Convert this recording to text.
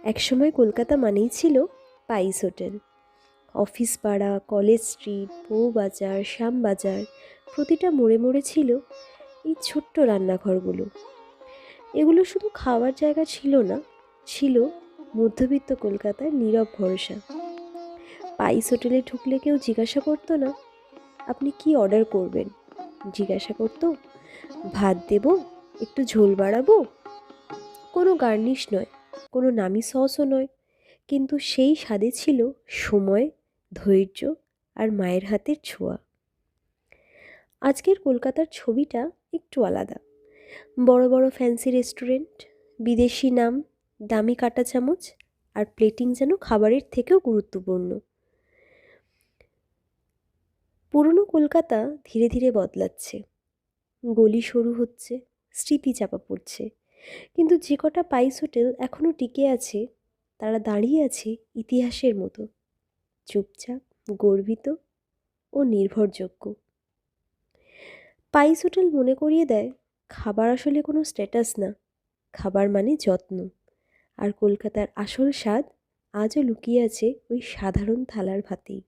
একসময় কলকাতা মানেই ছিল পাইস হোটেল। অফিস পাড়া, কলেজ স্ট্রিট, বউবাজার, শ্যামবাজার, প্রতিটা মোড়ে মোড়ে ছিল এই ছোট্ট রান্নাঘরগুলো। এগুলো শুধু খাওয়ার জায়গা ছিল না, ছিল মধ্যবিত্ত কলকাতার নীরব ভরসা। পাইস হোটেলে ঢুকলে কেউ জিজ্ঞাসা করতো না আপনি কি অর্ডার করবেন, জিজ্ঞাসা করতো ভাত দেব, একটু ঝোল বাড়াবো। কোনো গার্নিশ নয়, কোনো নামি সসও নয়, কিন্তু সেই স্বাদে ছিল সময়, ধৈর্য আর মায়ের হাতের ছোঁয়া। আজকের কলকাতার ছবিটা একটু আলাদা। বড় বড় ফ্যান্সি রেস্টুরেন্ট, বিদেশি নাম, দামি কাঁটা চামচ, আর প্লেটিং যেন খাবারের থেকেও গুরুত্বপূর্ণ। পুরনো কলকাতা ধীরে ধীরে বদলাচ্ছে, গলি সরু হচ্ছে, স্মৃতি চাপা পড়ছে, কিন্তু যে কটা পাইস হোটেল এখনও টিকে আছে তারা দাঁড়িয়ে আছে ইতিহাসের মতো, চুপচাপ, গর্বিত ও নির্ভরযোগ্য। পাইস হোটেল মনে করিয়ে দেয় খাবার আসলে কোনো স্ট্যাটাস না, খাবার মানে যত্ন। আর কলকাতার আসল স্বাদ আজও লুকিয়ে আছে ওই সাধারণ থালার ভাতেই।